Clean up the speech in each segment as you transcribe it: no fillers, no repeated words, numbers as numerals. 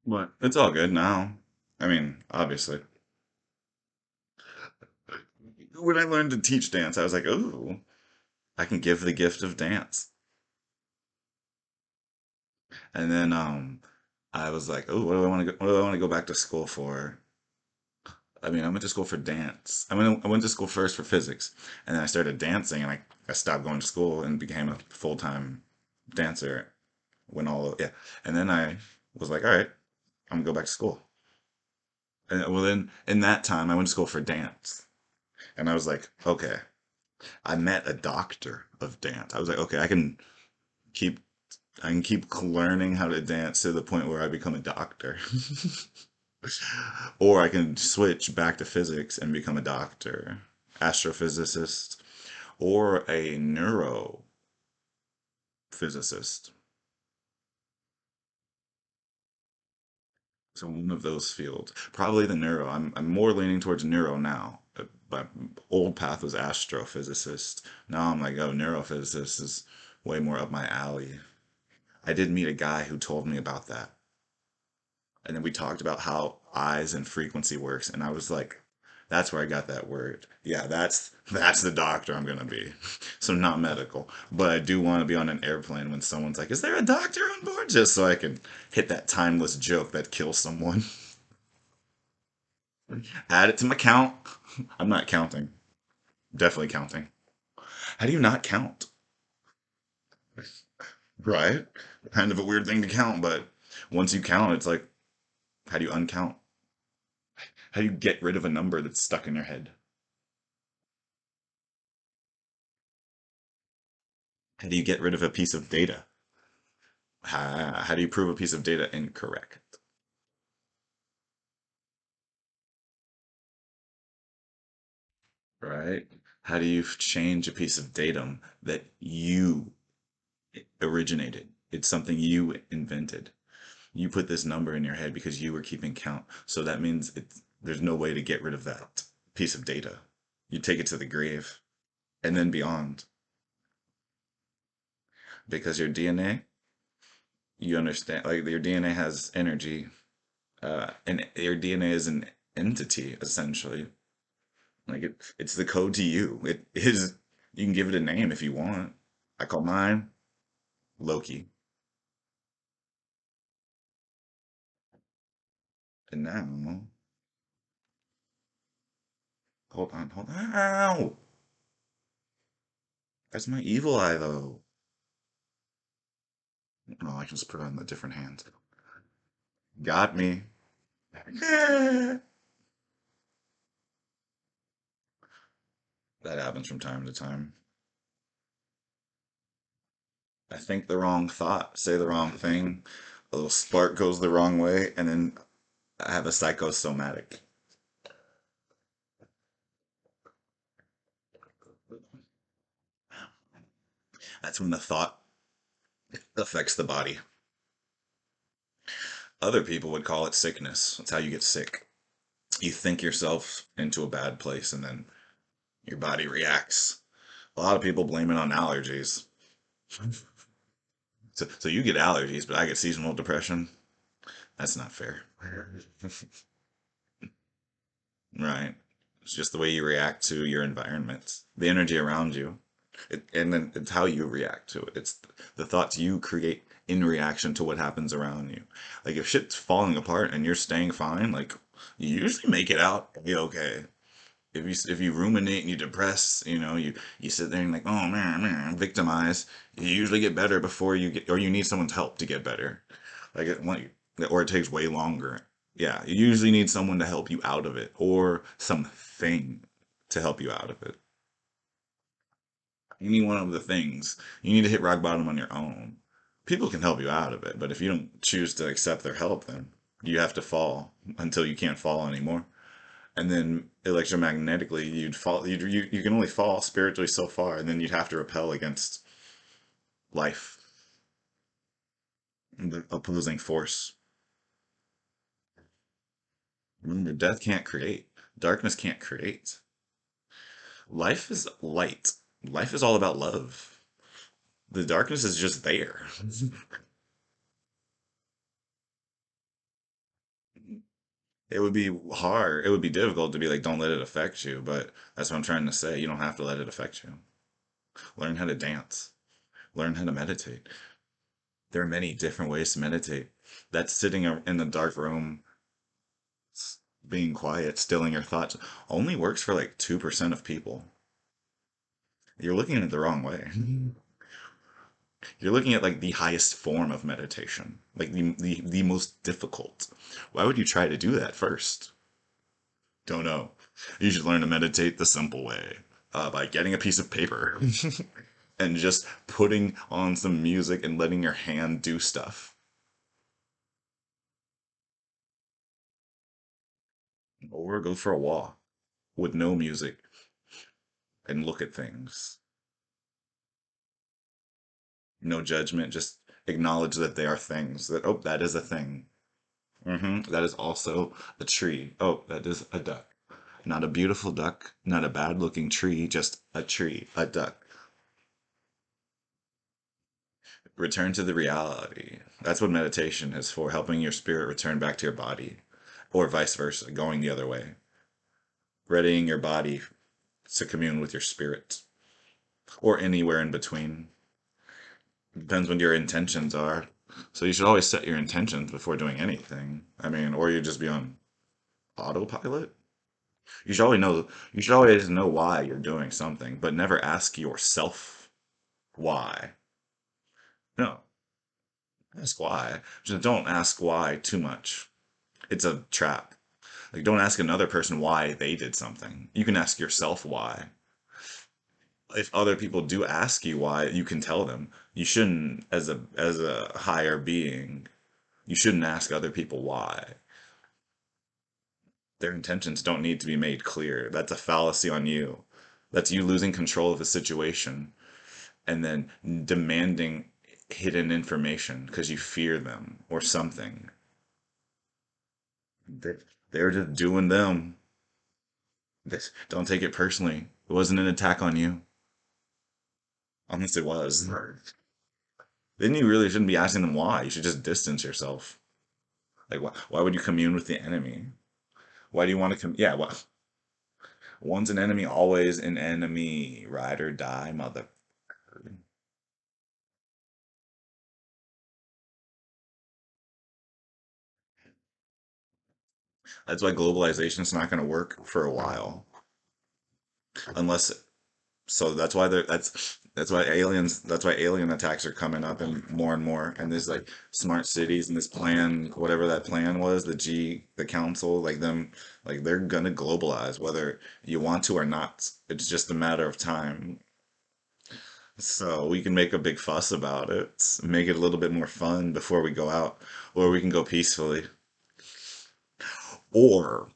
But it's all good now. I mean, obviously. When I learned to teach dance, I was like, ooh, I can give the gift of dance. And then I was like, oh, what do I want to go back to school for? I mean, I went to school for dance. I went to school first for physics, and then I started dancing, and I stopped going to school and became a full-time dancer when all, yeah. And then I was like, all right, I'm gonna go back to school. And well, then in that time, I went to school for dance, and I was like, okay, I met a doctor of dance. I was like, okay, keep, I can keep learning how to dance to the point where I become a doctor. Or I can switch back to physics and become a doctor, astrophysicist, or a neurophysicist. So one of those fields. Probably the neuro. I'm more leaning towards neuro now. My old path was astrophysicist. Now I'm like, oh, neurophysicist is way more up my alley. I did meet a guy who told me about that. And then we talked about how eyes and frequency works, and I was like, that's where I got that word. Yeah, that's the doctor I'm gonna be. So not medical, but I do want to be on an airplane when someone's like, "Is there a doctor on board?" Just so I can hit that timeless joke that kills someone. Add it to my count. I'm not counting. Definitely counting. How do you not count? Right? Kind of a weird thing to count, but once you count, it's like, how do you uncount? How do you get rid of a number that's stuck in your head? How do you get rid of a piece of data? How do you prove a piece of data incorrect? Right? How do you change a piece of datum that you originated? It's something you invented. You put this number in your head because you were keeping count. So that means there's no way to get rid of that piece of data. You take it to the grave and then beyond because your DNA, you understand, like your DNA has energy, and your DNA is an entity essentially. Like it's the code to you. It is. You can give it a name if you want. I call mine Loki. And now, hold on. Ow! That's my evil eye, though. No, I can just put it on the different hand. Got me. That happens from time to time. I think the wrong thought, say the wrong thing, a little spark goes the wrong way, and then I have a psychosomatic. That's when the thought affects the body. Other people would call it sickness. That's how you get sick. You think yourself into a bad place and then your body reacts. A lot of people blame it on allergies. So you get allergies, but I get seasonal depression. That's not fair. Right. It's just the way you react to your environment, the energy around you. And then it's how you react to it. It's the thoughts you create in reaction to what happens around you. Like if shit's falling apart and you're staying fine, like you usually make it out and be okay. If you ruminate and you depress, you sit there and like, oh man, victimize. You usually get better before you get, or you need someone's help to get better. Or it takes way longer. Yeah, you usually need someone to help you out of it, or something to help you out of it. Any one of the things. You need to hit rock bottom on your own. People can help you out of it, but if you don't choose to accept their help, then you have to fall until you can't fall anymore. And then electromagnetically you'd fall you can only fall spiritually so far, and then you'd have to repel against life, the opposing force. Remember, death can't create, darkness can't create. Life is light. Life is all about love. The darkness is just there. It would be hard. It would be difficult to be like, don't let it affect you. But that's what I'm trying to say. You don't have to let it affect you. Learn how to dance. Learn how to meditate. There are many different ways to meditate. That sitting in the dark room, being quiet, stilling your thoughts, only works for like 2% of people. You're looking at it the wrong way. You're looking at like the highest form of meditation, like the most difficult. Why would you try to do that first? Don't know. You should learn to meditate the simple way, by getting a piece of paper and just putting on some music and letting your hand do stuff. Or go for a walk with no music and look at things. No judgment, just acknowledge that they are things. That, oh, that is a thing. That is also a tree. Oh, that is a duck. Not a beautiful duck, not a bad looking tree, just a tree, a duck. Return to the reality. That's what meditation is for, helping your spirit return back to your body, or vice versa, going the other way. Readying your body to commune with your spirit, or anywhere in between. Depends what your intentions are. So you should always set your intentions before doing anything. I mean, or you just be on autopilot. You should always know. You should always know why you're doing something, but never ask yourself why. No, ask why. Just don't ask why too much. It's a trap. Like, don't ask another person why they did something. You can ask yourself why. If other people do ask you why, you can tell them. You shouldn't, as a higher being, you shouldn't ask other people why. Their intentions don't need to be made clear. That's a fallacy on you. That's you losing control of the situation and then demanding hidden information because you fear them or something. They- They're just doing them. Don't take it personally. It wasn't an attack on you. Unless it was. Then you really shouldn't be asking them why. You should just distance yourself. Like, why would you commune with the enemy? Why do you want to come? Yeah, well, once an enemy, always an enemy. Ride or die, mother. That's why globalization is not going to work for a while, unless. So that's why aliens. That's why alien attacks are coming up and more. And there's like smart cities and this plan, whatever that plan was, the council, like them, like they're gonna globalize whether you want to or not. It's just a matter of time. So we can make a big fuss about it, make it a little bit more fun before we go out, or we can go peacefully, or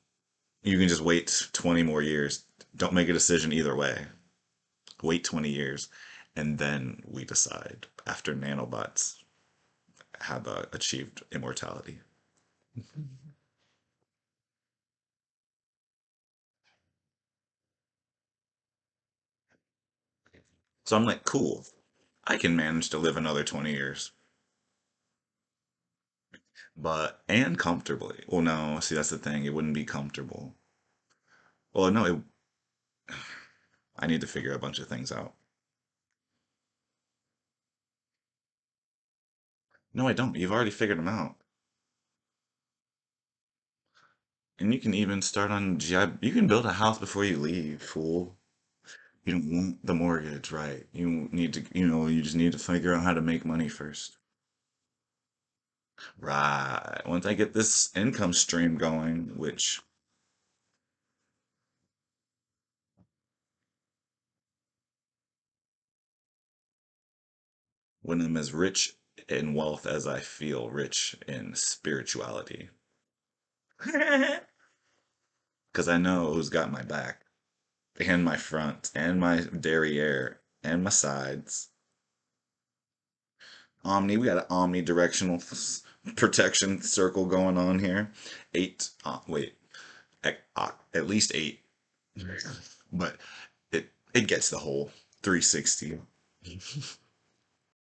you can just wait 20 more years. Don't make a decision either way. Wait 20 years, and then we decide after nanobots have achieved immortality. So I'm like, cool. I can manage to live another 20 years, and comfortably. Well, no, see, that's the thing. It wouldn't be comfortable. Well, no, I need to figure a bunch of things out. No, I don't. You've already figured them out. And you can even start on GI. You can build a house before you leave, fool. You don't want the mortgage, right? You need to, you just need to figure out how to make money first. Right. Once I get this income stream going, which when I'm as rich in wealth as I feel rich in spirituality. Because I know who's got my back, and my front, and my derriere, and my sides. We got an omnidirectional protection circle going on here. Eight, wait, at least eight, but it gets the whole 360.